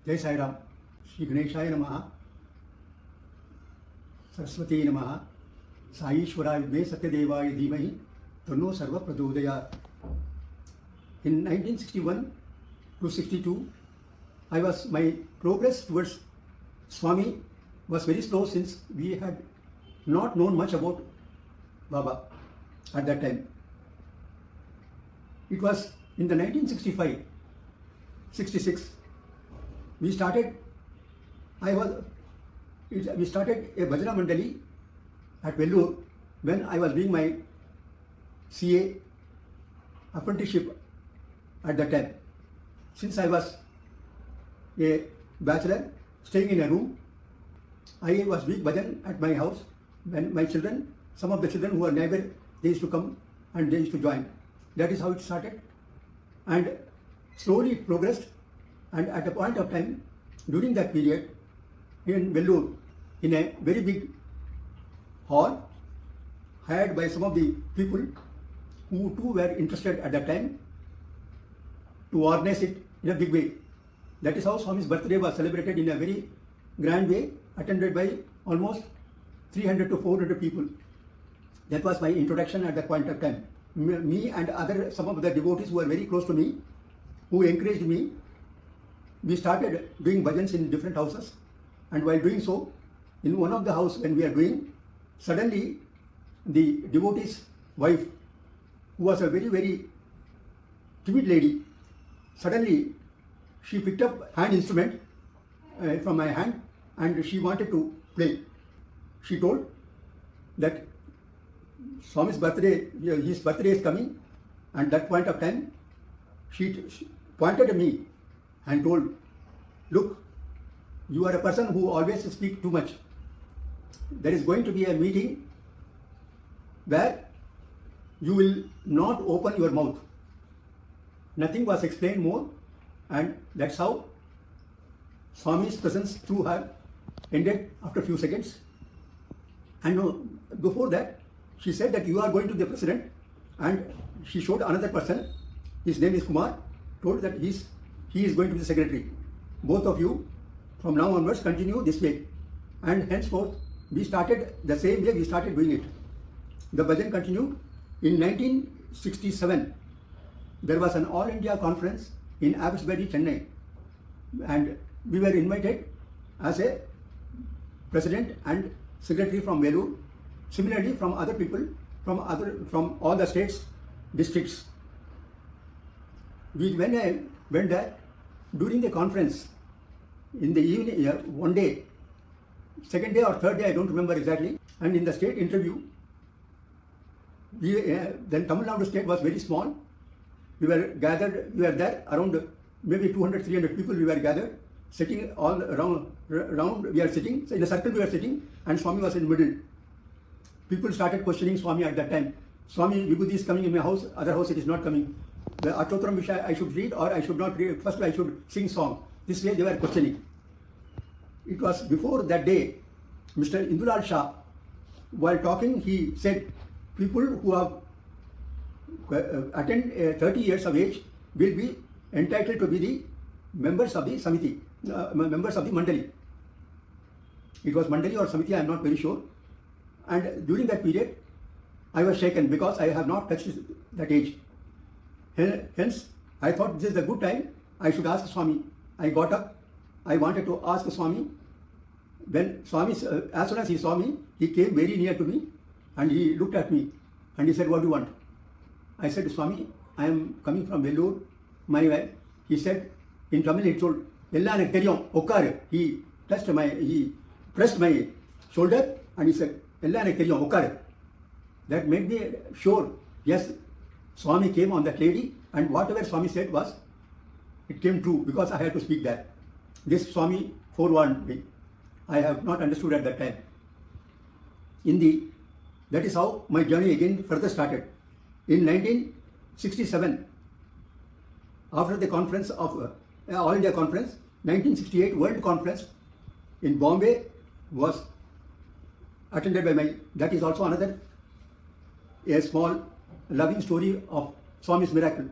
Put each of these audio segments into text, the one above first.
Jai Sai Ram. Shri Ganeshaya Namah. Saraswati Namah. Sai Ishwaraya Me Sathya Devaya Dhimahi Tanno Sarva Pradodayat. In 1961 to 62, my progress towards Swami was very slow since we had not known much about Baba at that time. It was in the 1965, 66, we started a Bhajana Mandali at Vellore when I was doing my CA apprenticeship at that time. Since I was a bachelor staying in a room, I was doing bhajan at my house when my children, some of the children who were neighbor, they used to come and they used to join. That is how it started, and slowly it progressed. And at a point of time, during that period, in Vellore, in a very big hall, hired by some of the people who too were interested at that time to organize it in a big way. That is how Swami's birthday was celebrated in a very grand way, attended by almost 300 to 400 people. That was my introduction at that point of time. Me and some of the devotees who were very close to me, who encouraged me, we started doing bhajans in different houses. And while doing so, in one of the houses when we are doing, suddenly the devotee's wife, who was a very, very timid lady, suddenly she picked up hand instrument from my hand and she wanted to play. She told that Swami's birthday, his birthday is coming, and at that point of time, she pointed at me and told, look, you are a person who always speaks too much. There is going to be a meeting where you will not open your mouth. Nothing was explained more, and that's how Swami's presence through her ended after a few seconds. And before that, she said that you are going to be the president, and she showed another person, his name is Kumar, told that he is going to be the secretary. Both of you from now onwards continue this way. And henceforth, we started the same way we started doing it. The bhajan continued. In 1967, there was an All India conference in Abbotsbury, Chennai, and we were invited as a president and secretary from Vellore. Similarly, from other people, from all the states, districts. When I went there, during the conference, in the evening, one day, second day or third day, I don't remember exactly, and in the state interview, then Tamil Nadu state was very small. We were there around maybe 200, 300 people we were gathered, sitting all around, we are sitting, so in a circle we were sitting, and Swami was in the middle. People started questioning Swami at that time. Swami, Vibhuti is coming in my house, other house it is not coming. The Atotram which I should read or I should not read, first I should sing song. This way they were questioning. It was before that day, Mr. Indulal Shah, while talking, he said, people who have attained 30 years of age will be entitled to be the members of the Samiti, members of the Mandali. It was Mandali or Samiti, I am not very sure. And during that period, I was shaken because I have not touched that age. Hence, I thought this is a good time, I should ask Swami. I got up, I wanted to ask Swami. When Swami, as soon as he saw me, he came very near to me and he looked at me and he said, what do you want? I said, Swami, I am coming from Vellore, my wife. He said, in Tamil he told, he pressed my shoulder and he said, that made me sure, yes, Swami came on that lady, and whatever Swami said was, it came true because I had to speak that. This Swami forewarned me. I have not understood at that time. That is how my journey again further started. In 1967, after the conference of All India Conference, 1968 World Conference in Bombay was attended by that is also another a small loving story of Swami's miracle.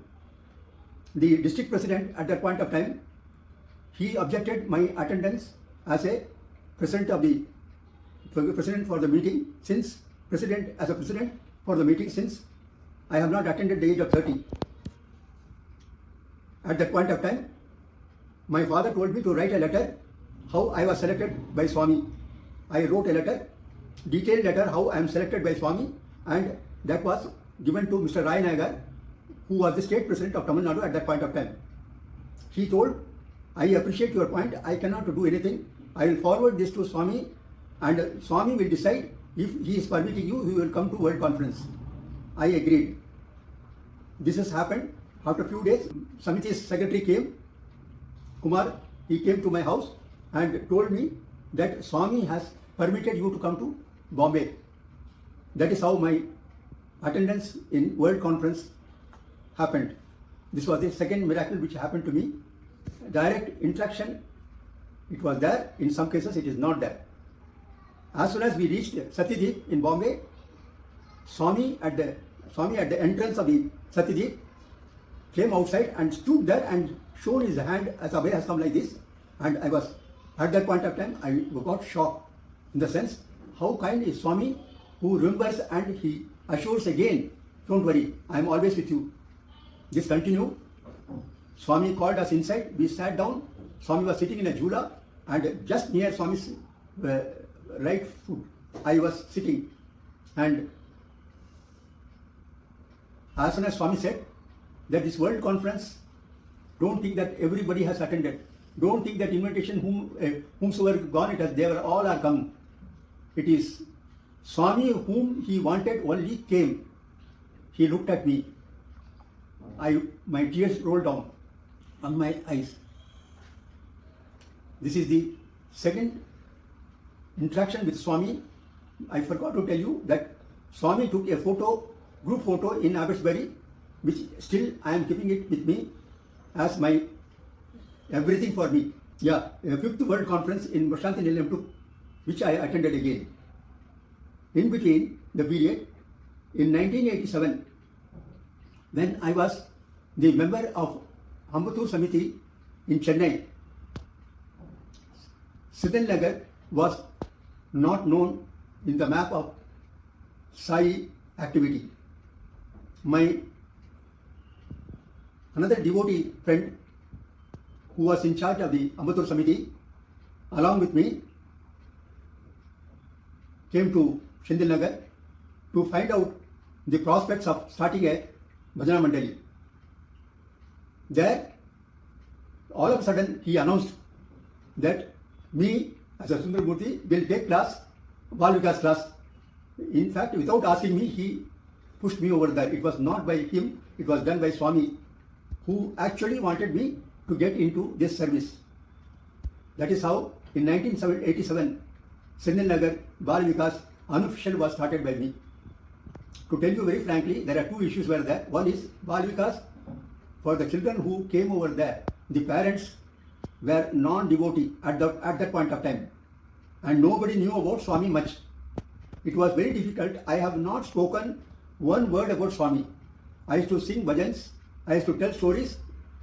The district president at that point of time, he objected my attendance as a president for the meeting since president for the meeting since I have not attended the age of 30. At that point of time, my father told me to write a letter how I was selected by Swami. I wrote a letter, detailed letter how I am selected by Swami, and that was given to Mr. Rai Nagar, who was the state president of Tamil Nadu at that point of time. He told, I appreciate your point, I cannot do anything. I will forward this to Swami, and Swami will decide if he is permitting you, he will come to World Conference. I agreed. This has happened. After a few days, Samiti's secretary came, Kumar, he came to my house and told me that Swami has permitted you to come to Bombay. That is how my attendance in World Conference happened. This was the second miracle which happened to me. Direct interaction, it was there. In some cases, it is not there. As soon as we reached Satyadip in Bombay, Swami at the entrance of the Satyadip came outside and stood there and showed his hand as Abhay has come like this. And I was, at that point of time, I got shocked in the sense, how kind is Swami who remembers and he assures again, don't worry, I am always with you. This continued. Swami called us inside, we sat down. Swami was sitting in a jhula and just near Swami's right foot, I was sitting. And as soon as Swami said that this World Conference, don't think that everybody has attended. Don't think that invitation whomsoever gone it has, they were all are come. It is Swami whom he wanted only came. He looked at me. My tears rolled down on my eyes. This is the second interaction with Swami. I forgot to tell you that Swami took a photo, group photo in Abbotsbury, which still I am keeping it with me as my everything for me. Yeah, a fifth World Conference in Prashanti Nilayam took, which I attended again. In between the period, in 1987, when I was the member of Ambattur Samiti in Chennai, Siddhan Nagar was not known in the map of Sai activity. My another devotee friend who was in charge of the Ambattur Samiti, along with me, came to Shindil Nagar to find out the prospects of starting a Bhajana Mandali. There, all of a sudden, he announced that me, as a Sundaramoorthy, will take class, Balvikas class. In fact, without asking me, he pushed me over there. It was not by him, it was done by Swami, who actually wanted me to get into this service. That is how, in 1987, Senior Nagar Balvikas unofficial was started by me. To tell you very frankly, there are two issues were there. One is Balvikas, for the children who came over there, the parents were non-devotee at that point of time. And nobody knew about Swami much. It was very difficult. I have not spoken one word about Swami. I used to sing bhajans, I used to tell stories,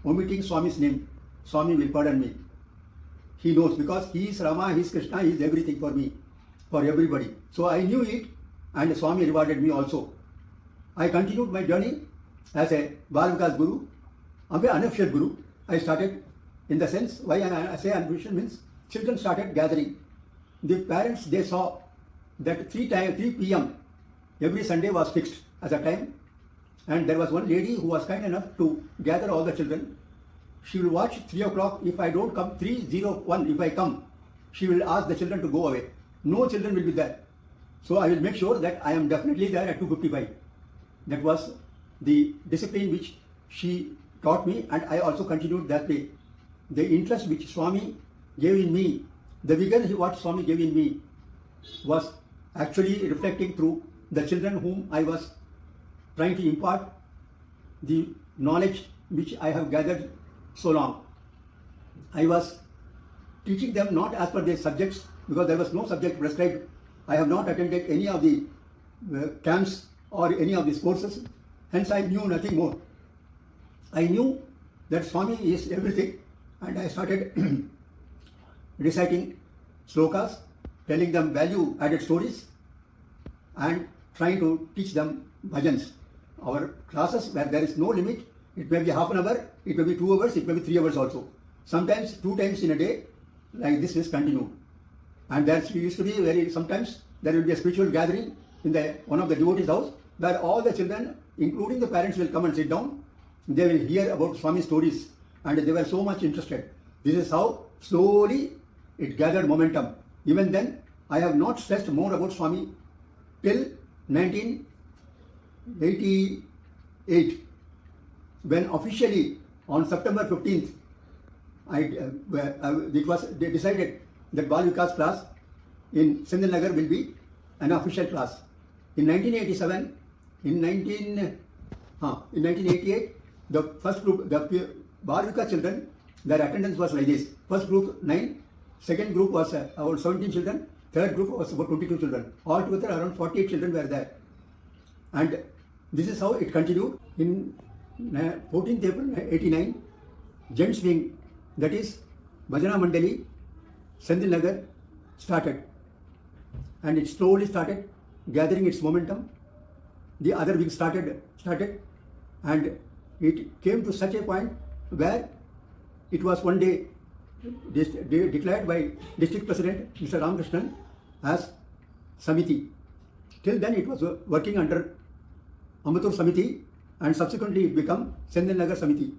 omitting Swami's name. Swami will pardon me. He knows because he is Rama, he is Krishna, he is everything for me, for everybody. So I knew it and Swami rewarded me also. I continued my journey as a Balvikas Guru, an unofficial Guru. I started, in the sense, why I say unofficial means, children started gathering. The parents, they saw that 3 p.m. every Sunday was fixed as a time. And there was one lady who was kind enough to gather all the children. She will watch 3 o'clock. If I don't come, 3:01, if I come, she will ask the children to go away. No children will be there. So I will make sure that I am definitely there at 2:55. That was the discipline which she taught me, and I also continued that way. The interest which Swami gave in me, the vigor what Swami gave in me was actually reflecting through the children whom I was trying to impart the knowledge which I have gathered so long. I was teaching them not as per their subjects, because there was no subject prescribed. I have not attended any of the camps or any of these courses, hence I knew nothing more. I knew that Swami is everything and I started reciting slokas, telling them value added stories and trying to teach them bhajans. Our classes where there is no limit, it may be half an hour, it may be 2 hours, it may be 3 hours also. Sometimes 2 times in a day, like this is continued. And there used to be sometimes there will be a spiritual gathering in one of the devotees' house where all the children, including the parents, will come and sit down. They will hear about Swami stories and they were so much interested. This is how slowly it gathered momentum. Even then, I have not stressed more about Swami till 1988, when officially on September 15th, it was decided that Balvikas class in Sindhanagar will be an official class. In 1987, in 1988, the first group, the Balvika children, their attendance was like this. First group 9, second group was about 17 children, third group was about 22 children. Altogether around 48 children were there. And this is how it continued. In 14th April 89, Gents Wing, that is Bhajana Mandali, Sandhilnagar, started. And it slowly started gathering its momentum. The other wing started, and it came to such a point where it was one day declared by District President Mr. Ramakrishnan as Samiti. Till then it was working under Amatur Samiti, and subsequently it became Sendhanagar Samiti.